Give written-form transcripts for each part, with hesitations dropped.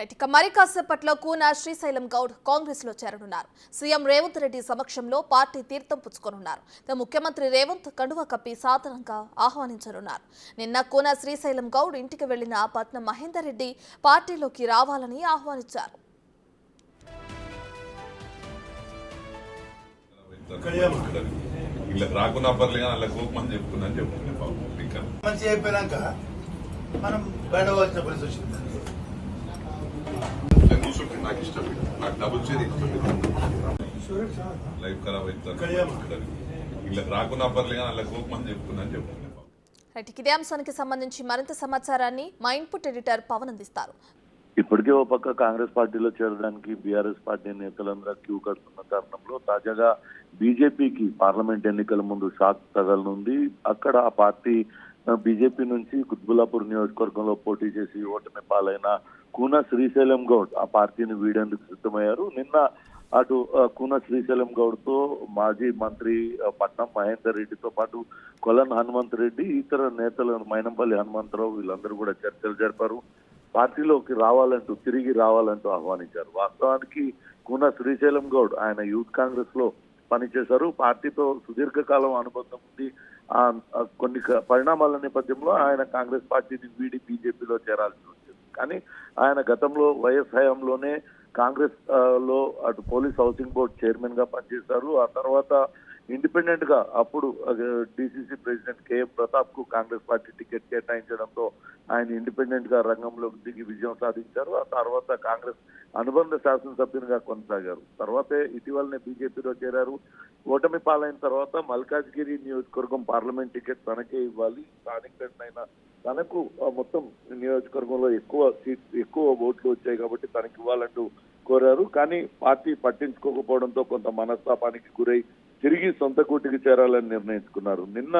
Right ఇక మరి కాసేపట్లో కూన శ్రీశైలం గౌడ్ కాంగ్రెస్ లో చేరనున్నారు. సీఎం రేవంత్ రెడ్డి సమక్షంలో పార్టీ తీర్థం పుచ్చుకోనున్నారు. ముఖ్యమంత్రి రేవంత్ కండువా కప్పి సాధారణంగా ఆహ్వానించనున్నారు. నిన్న కూన శ్రీశైలం గౌడ్ ఇంటికి వెళ్లిన పట్నం మహేందర్ రెడ్డి పార్టీలోకి రావాలని ఆహ్వానించారు. మనం బయటవలసిన పరిస్థితి వచ్చింది. నాకు ఇష్టం, నాకు డబుల్ చేరి లైఫ్ ఖరాబ్ అవుతుంది. ఇలా రాకున్నా పర్లేదు అలా కోపం అని చెప్తున్నాను చెప్తున్నాను. ఇదే అంశానికి సంబంధించి మరింత సమాచారాన్ని మా ఇన్పుట్ ఎడిటర్ పవన్ అందిస్తారు. ఇప్పటికే ఓ పక్క కాంగ్రెస్ పార్టీలో చేరడానికి బీఆర్ఎస్ పార్టీ నేతలందరూ క్యూ కడుతున్న తరుణంలో తాజాగా బీజేపీకి పార్లమెంట్ ఎన్నికల ముందు షాక్ తగలనుంది. అక్కడ ఆ పార్టీ బీజేపీ నుంచి కుత్బుల్లాపూర్ నియోజకవర్గంలో పోటీ చేసి ఓటమి పాలైన కూన శ్రీశైలం గౌడ్ ఆ పార్టీని వీడేందుకు సిద్ధమయ్యారు. నిన్న అటు కూన శ్రీశైలం గౌడ్ తో మాజీ మంత్రి పట్నం మహేందర్ రెడ్డితో పాటు కొలన్ హనుమంత్ రెడ్డి, ఇతర నేతలు మైనంపల్లి హనుమంతరావు వీళ్ళందరూ కూడా చర్చలు జరిపారు. పార్టీలోకి రావాలంటూ, తిరిగి రావాలంటూ ఆహ్వానించారు. వాస్తవానికి కూన శ్రీశైలం గౌడ్ ఆయన యూత్ కాంగ్రెస్ లో పనిచేశారు. పార్టీతో సుదీర్ఘకాలం అనుబంధం ఉంది. కొన్ని పరిణామాల నేపథ్యంలో ఆయన కాంగ్రెస్ పార్టీని వీడి బీజేపీలో చేరాల్సి వచ్చింది. కానీ ఆయన గతంలో వైఎస్ హయాంలోనే కాంగ్రెస్ లో అటు పోలీస్ హౌసింగ్ బోర్డ్ చైర్మన్ గా పనిచేశారు. ఆ తర్వాత ఇండిపెండెంట్ గా అప్పుడు డిసిసి ప్రెసిడెంట్ కేఎం ప్రతాప్ కు కాంగ్రెస్ పార్టీ టికెట్ కేటాయించడంతో ఆయన ఇండిపెండెంట్ గా రంగంలోకి దిగి విజయం సాధించారు. ఆ తర్వాత కాంగ్రెస్ అనుబంధ శాసనసభ్యునిగా కొనసాగారు. తర్వాతే ఇటీవలనే బీజేపీలో చేరారు. ఓటమి పాలైన తర్వాత మల్కాజ్గిరి నియోజకవర్గం పార్లమెంట్ టికెట్ తనకే ఇవ్వాలి, స్థానికంగా తనకు మొత్తం నియోజకవర్గంలో ఎక్కువ ఓట్లు వచ్చాయి కాబట్టి తనకి ఇవ్వాలంటూ కోరారు. కానీ పార్టీ పట్టించుకోకపోవడంతో కొంత మనస్తాపానికి గురై తిరిగి సొంత కూటికి చేరాలని నిర్ణయించుకున్నారు. నిన్న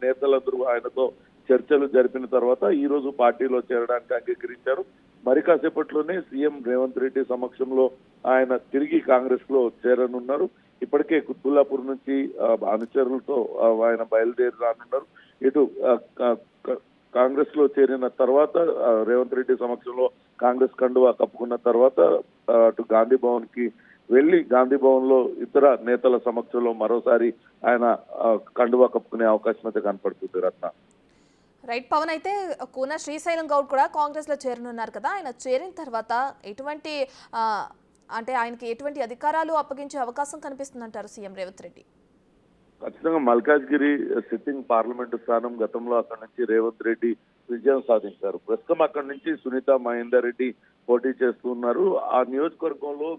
నేతలందరూ ఆయనతో చర్చలు జరిపిన తర్వాత ఈ రోజు పార్టీలో చేరడానికి అంగీకరించారు. మరి కాసేపట్లోనే సీఎం రేవంత్ రెడ్డి సమక్షంలో ఆయన తిరిగి కాంగ్రెస్ లో చేరనున్నారు. ఇప్పటికే కుత్బుల్లాపూర్ నుంచి అనుచరులతో ఆయన బయలుదేరి రానున్నారు. ఇటు కాంగ్రెస్ లో చేరిన తర్వాత రేవంత్ రెడ్డి సమక్షంలో కాంగ్రెస్ కండువా కప్పుకున్న తర్వాత అటు గాంధీ భవన్ కి వెళ్లి గాంధీ భవన్ లో ఇతర నేతల సమక్షంలో మరోసారి ఆయన కండువా కప్పుకునే అవకాశం అయితే కనపడుతుంది. రత్న రైట్ పవన్, అయితే కూన శ్రీశైలం గౌడ్ కూడా కాంగ్రెస్ లో చేరనున్నారు కదా, ఆయన చేరిన తర్వాత ఎటువంటి అంటే ఆయనకి ఎటువంటి అధికారాలు అప్పగించే అవకాశం కనిపిస్తుందంటారు సీఎం రేవంత్ రెడ్డి? ఖచ్చితంగా మల్కాజ్గిరి సిట్టింగ్ పార్లమెంటు స్థానం గతంలో అక్కడి నుంచి రేవంత్ రెడ్డి విజయం సాధించారు. ప్రస్తుతం అక్కడి నుంచి సునీత మహేందర్ రెడ్డి పోటీ చేస్తున్నారు. ఆ నియోజకవర్గంలో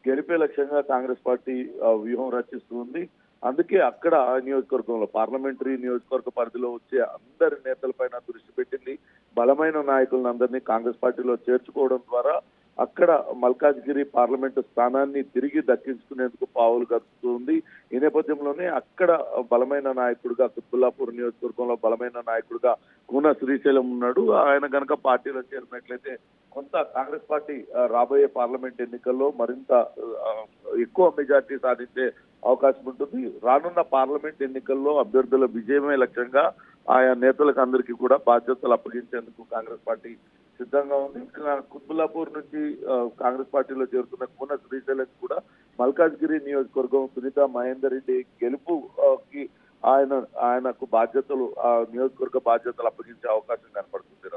గెలిపే లక్ష్యంగా కాంగ్రెస్ పార్టీ వ్యూహం రచిస్తుంది. అందుకే అక్కడ ఆ నియోజకవర్గంలో పార్లమెంటరీ నియోజకవర్గ పరిధిలో వచ్చే అందరి నేతలపైన దృష్టి పెట్టింది. బలమైన నాయకులను అందరినీ కాంగ్రెస్ పార్టీలో చేర్చుకోవడం ద్వారా అక్కడ మల్కాజ్గిరి పార్లమెంటు స్థానాన్ని తిరిగి దక్కించుకునేందుకు పావులు కదుపుతుంది. ఈ నేపథ్యంలోనే అక్కడ బలమైన నాయకుడిగా కుత్బుల్లాపూర్ నియోజకవర్గంలో బలమైన నాయకుడిగా కూన శ్రీశైలం ఉన్నాడు. ఆయన కనుక పార్టీలో చేరినట్లయితే కొంత కాంగ్రెస్ పార్టీ రాబోయే పార్లమెంట్ ఎన్నికల్లో మరింత ఎక్కువ మెజార్టీ సాధించే అవకాశం ఉంటుంది. రానున్న పార్లమెంట్ ఎన్నికల్లో అభ్యర్థుల విజయమే లక్ష్యంగా ఆయా నేతలకు అందరికీ కూడా బాధ్యతలు అప్పగించేందుకు కాంగ్రెస్ పార్టీ సిద్ధంగా ఉంది. కుత్బుల్లాపూర్ నుంచి కాంగ్రెస్ పార్టీలో చేరుతున్న కూన శ్రీశైలం కూడా మల్కాజ్గిరి నియోజకవర్గం సునీత మహేందర్ రెడ్డి గెలుపుకి ఆయనకు బాధ్యతలు నియోజకవర్గ బాధ్యతలు అప్పగించే అవకాశం కనపడుతుంది.